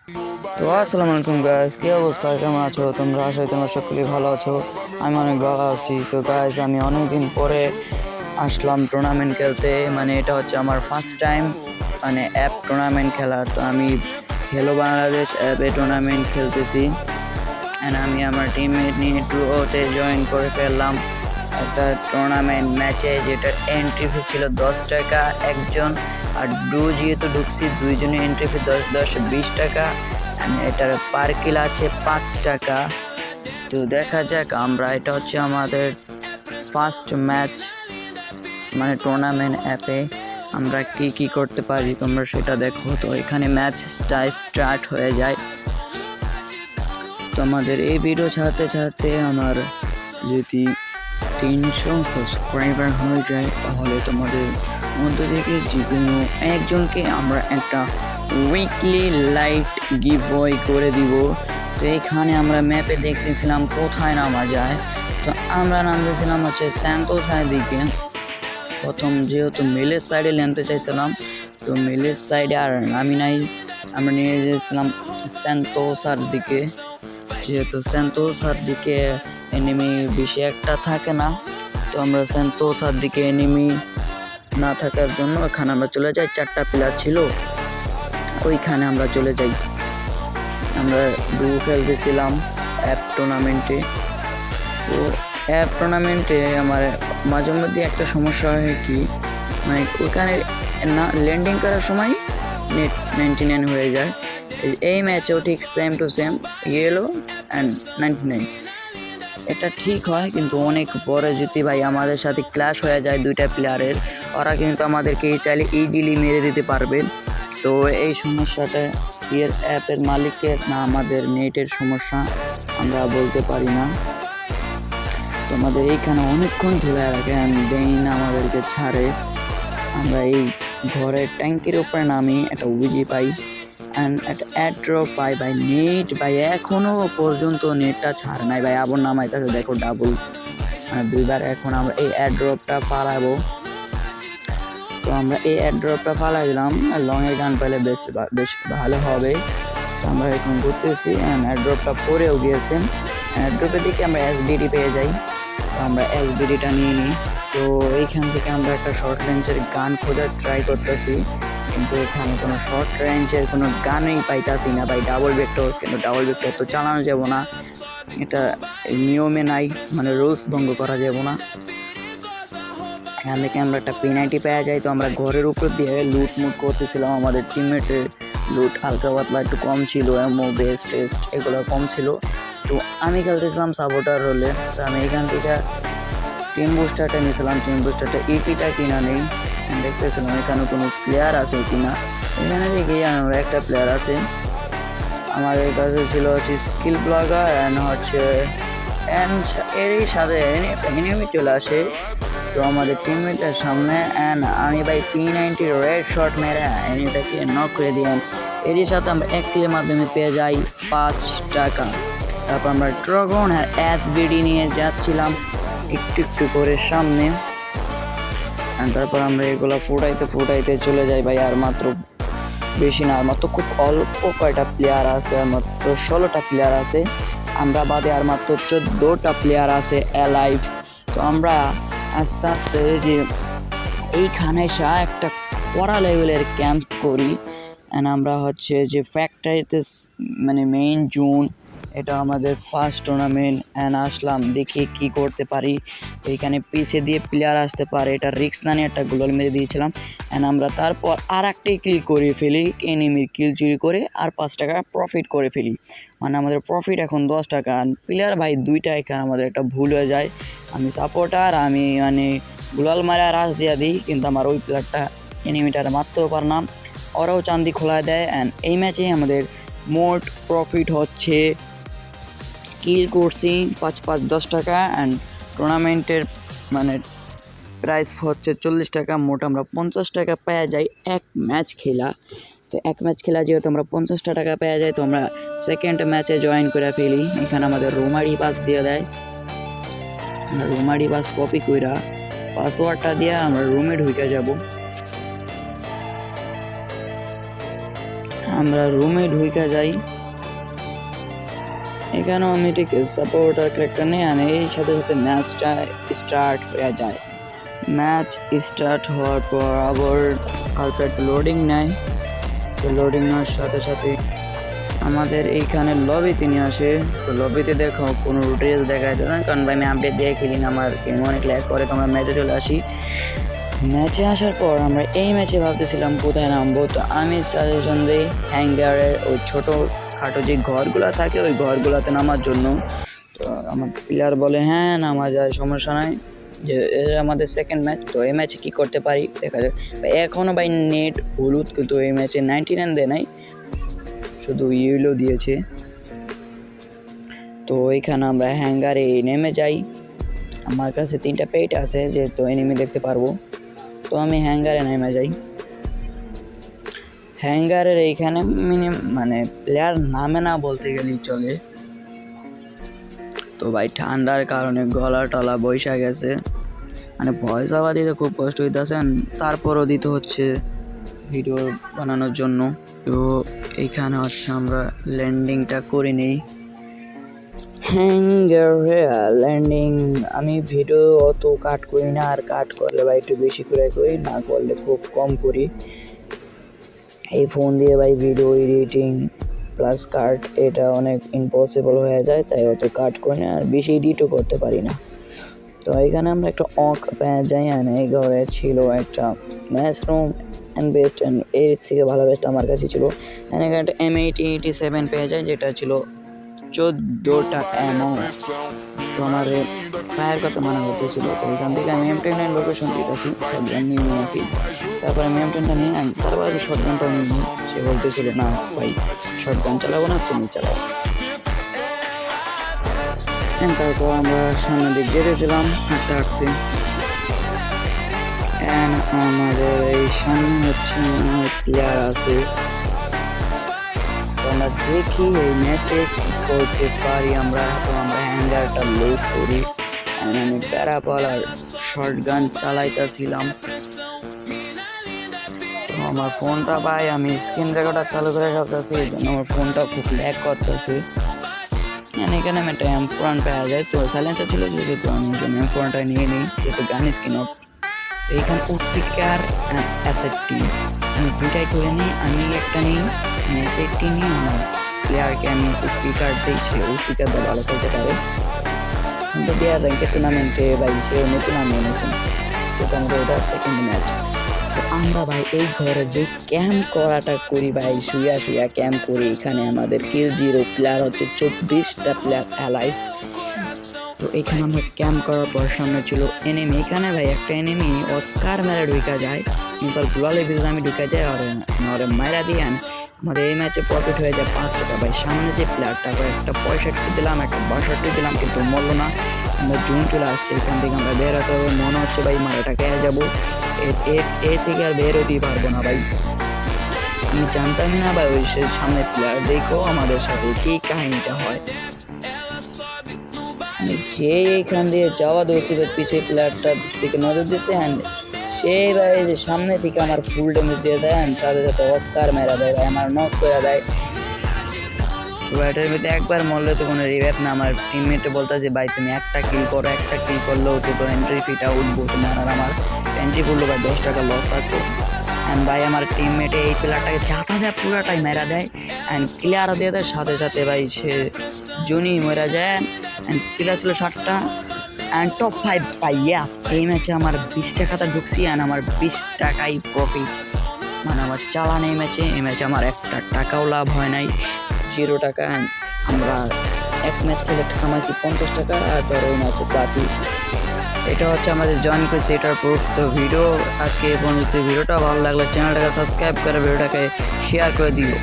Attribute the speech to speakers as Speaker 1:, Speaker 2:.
Speaker 1: তো আসসালামু আলাইকুম গাইস, কি অবস্থা, কেমন আছো তোমরা? আশা করি তোমরা সকলেই ভালো আছো। আমি অনেক ভালো আছি। তো গাইস, আমি অনেকদিন পরে আসলাম টুর্নামেন্ট খেলতে। মানে এটা হচ্ছে আমার ফার্স্ট টাইম মানে অ্যাপ টুর্নামেন্ট খেলার। তো আমি খেলো বাংলাদেশ অ্যাপে টুর্নামেন্ট খেলতেছি। অ্যান্ড আমি আমার টিমমেট নিয়ে ড্রোতে জয়েন করে ফেললাম একটা টুর্নামেন্ট ম্যাচে, যেটার এন্ট্রি ফি ছিল 10 টাকা একজন। আর যেহেতু ঢুকছি, দুইজনের এন্ট্রি ফি 10-20 টাকা। এটার পার কিল আছে 5 টাকা। তো দেখা যাক, এটা হচ্ছে আমাদের ফার্স্ট ম্যাচ মানে টুর্নামেন্ট অ্যাপে। আমরা কি করতে পারি তোমরা সেটা দেখো। তো এখানে ম্যাচটা স্টার্ট হয়ে যায়। তো আমাদের এই ভিডিও ছাড়তে ছাড়তে আমার যদি 300 সাবস্ক্রাইবার হয়ে যায়, তাহলে তোমাদের মধ্যে থেকে যে কোনো একজনকে আমরা একটা উইকলি লাইট গিভওয়ে করে দিব। তো এইখানে আমরা ম্যাপে দেখতেছিলাম কোথায় নামা যায়। তো আমরা নামতেছিলাম হচ্ছে স্যান্তোসার দিকে। প্রথম যেহেতু মিলের সাইডে নামতে চাইছিলাম, তো মিলের সাইডে আর নামি নাই, আমরা নিয়ে গেছিলাম স্যান্তোসার দিকে। যেহেতু সেন্তোসার দিকে এনিমি বেশি একটা থাকে না, তো আমরা সেন্তোসার দিকে এনিমি না থাকার জন্য এখানে আমরা চলে যাই। 4টা প্লেয়ার ছিল, ওইখানে আমরা চলে যাই। আমরা খেলতেছিলাম অ্যাপ টুর্নামেন্টে। তো অ্যাপ টুর্নামেন্টে আমার মাঝে মধ্যে একটা সমস্যা হয় কি, মানে ওইখানে না ল্যান্ডিং করার সময় নেট 99 হয়ে যায়। এই ম্যাচেও ঠিক same to same yellow and 99 এটা ঠিক হয়। কিন্তু অনেক পরে যদি ভাই আমাদের সাথে ক্ল্যাশ হয়ে যায় দুইটা প্লেয়ারের, ওরা কিন্তু আমাদেরকে চাইলে ইজিলি মেরে দিতে পারবে। তো এই সমস্যাটা এর অ্যাপের মালিকের না আমাদের নেটের সমস্যা, আমরা বলতে পারি না। তো আমাদের এইখানে অনেকক্ষণ ঝুলায় রাখে, দেই না আমাদেরকে ছাড়ে। আমরা এই ঘরের ট্যাঙ্কির উপরে নামি একটা উইজি পাই অ্যান্ড একটা অ্যাড্রপ পাই। ভাই নেট ভাই এখনও পর্যন্ত নেটটা ছাড় নাই ভাই, আবার নামাইতেছে দেখো ডাবল, মানে দুইবার। এখন আমরা এই অ্যাড্রপটা ফালাবো। তো আমরা এই অ্যাড্রপটা ফালাই দিলাম, লংয়ের গান পেলে বেশ ভালো হবে। তো আমরা এখন ঘুরতেছি অ্যান্ড অ্যাড্রপটা পরেও গিয়েছেন। অ্যাড্রপের দিকে আমরা এসবিডি পেয়ে যাই, তো আমরা এসবিডিটা নিয়ে নিই। তো এইখান থেকে আমরা একটা শর্ট রেঞ্জের গান খোঁজার ট্রাই করতেছি, কিন্তু এখানে কোনো শর্ট রেঞ্জের কোনো গানই পাইতাছি না ভাই। ডাবল ভেক্টর, কিন্তু ডাবল ভেক্টর তো চালানো যাব না, এটা নিয়মে নাই, মানে রুলস ভঙ্গ করা যাব না। এখান থেকে আমরা একটা পেনাল্টি পাওয়া যায়। তো আমরা ঘরের উপর দিয়ে লুট করতেছিলাম। আমাদের টিমমেটের লুট হালকা পাতলা একটু কম ছিল, এমও বেস্ট টেস্ট এগুলো কম ছিল। তো আমি খেলতেছিলাম সাপোর্টার হলে। তো আমি এখান থেকে টিম বুস্টারটা নিয়েছিলাম। টিম বুস্টারটা ইপিটা কিনা নেই, দেখতেছিলাম এখানে কোনো প্লেয়ার আছে কিনা। এখানে দেখি আমরা একটা প্লেয়ার আছে, আমাদের কাছে ছিল হচ্ছে স্কিল ব্লগার অ্যান্ড এরই সাথে এনিমি চলে আসে। তো আমাদের টিমমেটের সামনে অ্যান্ড আমি ভাই P90 রেড শট মেরে এনিমিটাকে নক করে দিই। এরই সাথে আমরা এক কিলের মাধ্যমে পেয়ে যাই 5 টাকা। তারপর আমরা ড্রাগন আর এসবিডি নিয়ে যাচ্ছিলাম একটু করে সামনে। তারপর আমরা এগুলো ফুটাইতে চলে যাই ভাই। আর মাত্র বেশি না, আর মাত্র খুব অল্প কয়টা প্লেয়ার আছে, আর মাত্র 16টা প্লেয়ার আছে। আমরা বাদে আর মাত্র 14টা প্লেয়ার আছে অ্যালাইভ। তো আমরা আস্তে আস্তে যে এইখানে একটা কড়া লেভেলের ক্যাম্প করি। অ্যান্ড আমরা হচ্ছে যে ফ্যাক্টরিতে, মানে মেইন জোন, এটা আমাদের ফার্স্ট টুর্নামেন্ট। অ্যান্ড আসলাম দেখি কি করতে পারি। এইখানে পিছে দিয়ে প্লেয়ার আসতে পারে, এটা রিক্স না নিয়ে একটা গোল মেরে দিয়েছিলাম। অ্যান্ড আমরা তারপর আর একটাই কিল করে ফেলি, এনিমির কিল চুরি করে আর 5 টাকা প্রফিট করে ফেলি। মানে আমাদের প্রফিট এখন 10 টাকা। প্লেয়ার ভাই 2টা, এখানে আমাদের একটা ভুল হয়ে যায়। আমি সাপোর্টার, আমি মানে গুলাল মারা রাশ দিয়ে দিই, কিন্তু আমার ওই প্লেয়ারটা এনিমিটার মারতেও পারলাম, ওরাও চান্দি খোলায় দেয়। অ্যান্ড এই ম্যাচে আমাদের মোট প্রফিট হচ্ছে, কিল করছি 5-5-10 টাকা। অ্যান্ড টুর্নামেন্টের মানে প্রাইস হচ্ছে 40 টাকা। মোট আমরা 50 টাকা পাওয়া যাই এক ম্যাচ খেলা। তো এক ম্যাচ খেলা যেহেতু আমরা 50 টাকা পাওয়া যায়, তো আমরা সেকেন্ড ম্যাচে জয়েন করে ফেলি। এখানে আমাদের রোমারি পাস দিয়ে দেয়, রোমারি পাস কপি কইরা পাসওয়ার্ডটা দিয়ে আমরা রুমে ঢুকে যাব। আমরা রুমে ঢুকে যাই। এখানেও আমি ঠিক সাপোর্টার ক্যারেক্টার নেই, আর এই সাথে সাথে ম্যাচটা স্টার্ট হয়ে যায়। ম্যাচ স্টার্ট হওয়ার পর আবার হালকা একটু লোডিং নেয়। তো লোডিং নেওয়ার সাথে সাথে আমাদের এইখানে লবিতে নিয়ে আসে। তো লবিতে দেখো কোনো ড্রেস দেখায় না, কারণ ভাই আমি আপডেট দিয়ে খেলি না, আমার গেম অনেক ল্যাগ করে। তো আমরা ম্যাচে চলে আসি। ম্যাচে আসার পর আমরা এই ম্যাচে ভাবতেছিলাম কোথায় নামবো। তো আমি সাজেশন দিই হ্যাঙ্গারের ওই ছোটো খাটো যে ঘরগুলো থাকে ওই ঘরগুলোতে নামার জন্য। তো আমার প্লেয়ার বলে হ্যাঁ নামা যায়, সমস্যা নাই, যে আমাদের সেকেন্ড ম্যাচ। তো এই ম্যাচে কী করতে পারি দেখা যায়। এখনও ভাই নেট হলুদ, কিন্তু এই ম্যাচে 99 দেয় নাই, শুধু ইউলো দিয়েছে। তো এইখানে আমরা হ্যাঙ্গারে নেমে যাই। আমার কাছে 3টা পেট আছে, যেহেতু এনিমি দেখতে পারবো। তো আমি হ্যাঙ্গারে নেমে যাই। হ্যাঙ্গারের এইখানে মানে প্লেয়ার নামে না বলতে গেলেই চলে। তো ভাই ঠান্ডার কারণে গলা টলা বৈশা গেছে, মানে ভয়েস ওভার দিতে খুব কষ্ট হইতেছে, তারপরও দিতে হচ্ছে ভিডিও বানানোর জন্য। তো এইখানে হচ্ছে আমরা ল্যান্ডিংটা করে নিই। হ্যাঙ্গারে ল্যান্ডিং আমি ভিডিও অত কাট করি না, আর কাট করলে ভাই একটু বেশি করে করি, না করলে খুব কম করি। এই ফোন দিয়ে ভাই ভিডিও এডিটিং প্লাস কাট এটা অনেক ইম্পসিবল হয়ে যায়, তাই অত কাট করি না, আর বেশি এডিটও করতে পারি না। তো এখানে আমরা একটা অক পেয়ে যাই। এই ঘরে ছিল একটা match room and best, and এর থেকে ভালো বেস্ট আমার কাছে ছিল। এখানে একটা M8087 পেয়ে যায়, যেটা ছিল 14টা অ্যামো। তো আমার ফায়ার কথা মানা করতেছিল। তো এখান থেকে আমি M10 লোকেশন দিতেছি, শটগান নিয়ে নাকি। তারপরে আমি M10টা নিয়ে তারপরে আমি শটগানটা নিয়ে নিই। সে বলতেছিল না ভাই শটগান চালাবো না, তুমি চালাও। তারপর আমরা সামনের দিক যেতেছিলাম হাঁটতে হাঁটতে। আমাদের এই সামনে হচ্ছে প্লেয়ার আছে। তো আমরা দেখি এই ম্যাচে করতে পারি আমরা। তো আমরা হ্যাঙ্গারটা লোড করি, আমি প্যারাপালার শর্টগান চালাইতেছিলাম। তো আমার ফোনটা ভাই আমি স্ক্রিন রেকর্ডার চালু করে খেলতেছি, এই জন্য আমার ফোনটা খুব ল্যাগ করতেছে। এখানে আমি একটা M4 পাওয়া যায়। তো সাইলেন্সার ছিল যেহেতু আমি M4টা নিয়ে নিই, যেহেতু গান স্কিন অফ। তো এইখানে উডপিকার অ্যান্ড অ্যাসেটটি আমি দুটাই করে নিই। আমি একটা নিই অ্যাসেটটি নিয়ে আমার প্লেয়ারকে আমি উডপিকার দিই, সে উডপিকার দিয়ে ভালো খেলতে পারে। কিন্তু বিয়ার র্যাঙ্কের টুর্নামেন্টে ভাই সে নতুন, আমি নতুন, যেহেতু আমাদের এটা সেকেন্ড ম্যাচ। তো আমরা ভাই এই ঘরে যে ক্যাম্প করাটা করি ভাই, শুয়া শুয়া ক্যাম্প করি। এখানে আমাদের কিল 0 প্লেয়ার হচ্ছে 24টা প্লেয়ার অ্যালাইভ। তো এখানে আমরা ক্যাম্প করার পর সামনে ছিল এনিমি। এখানে ভাই একটা এনিমি অস্কার মেরে ঢুকা যায়, কিন্তু গ্লোয়ালের ভিতরে আমি ঢুকা যাই আর মায়েরা দিয়ে আমাদের এই ম্যাচে প্রফিট হয়ে যায় 5 টাকা। ভাই সামনে যে প্লেয়ারটা একটা 65 দিলাম, একটা 62 দিলাম, কিন্তু মরল না। আমরা জুন চলে আসছে, এখান থেকে আমরা বের হতে হবে। মনে হচ্ছে ভাই মারাটা খেয়ে যাবো, এ থেকে আর বের হতেই পারবো না ভাই। আমি জানতাম না ভাই ওই সে সামনে প্লেয়ার দেখো আমাদের সাথে কি কাহিনীটা হয়। আমি যে এখান দিয়ে যাওয়া দৌড়ছিল পিছিয়ে প্লেয়ারটার দিকে নজর দিচ্ছে, হ্যান্ড সে ভাই যে সামনে থেকে আমার ফুল ড্যামেজ দিয়ে দেয়, সাথে সাথে অস্কার মেরা দেয় ভাই, আমার নক করে দেয়। এটার মধ্যে একবার মরলে তো কোনো রিভাইভ না। আমার টিমমেটে বলতেছে ভাই তুমি একটা কিল করো, একটা কিল করলেও তো এন্ট্রি ফিটা উঠবো তোমার, আর আমার এন্ট্রি করলো ভাই 10 টাকা লস থাকতো। অ্যান্ড ভাই আমার টিমমেটে এই প্লেয়ারটাকে যাতা দেয় পুরাটাই মেরা দেয়, অ্যান্ড ক্লিয়ারও দিয়ে দেয় সাথে সাথে ভাই সে জুনি মেরা যায়। অ্যান্ড প্লেয়ার ছিল 7টা অ্যান্ড টপ 5 ভাই। ইয়াস, এই ম্যাচে আমার 20 টাকাটা ঢুকছি, অ্যান্ড আমার 20 টাকাই প্রফিট, মানে আমার চালান এই ম্যাচে আমার একটা টাকাও লাভ হয় নাই, 0 টাকা। আমরা এক ম্যাচ খেলে কামাইছি 50 টাকা, আর ধরো ওই ম্যাচে বাতি। এটা হচ্ছে আমাদের জয়েন করেছি, এটার প্রুফ। তো ভিডিও আজকে এই পর্যন্ত। ভিডিওটা ভালো লাগলে চ্যানেলটাকে সাবস্ক্রাইব করে ভিডিওটাকে শেয়ার করে দিও।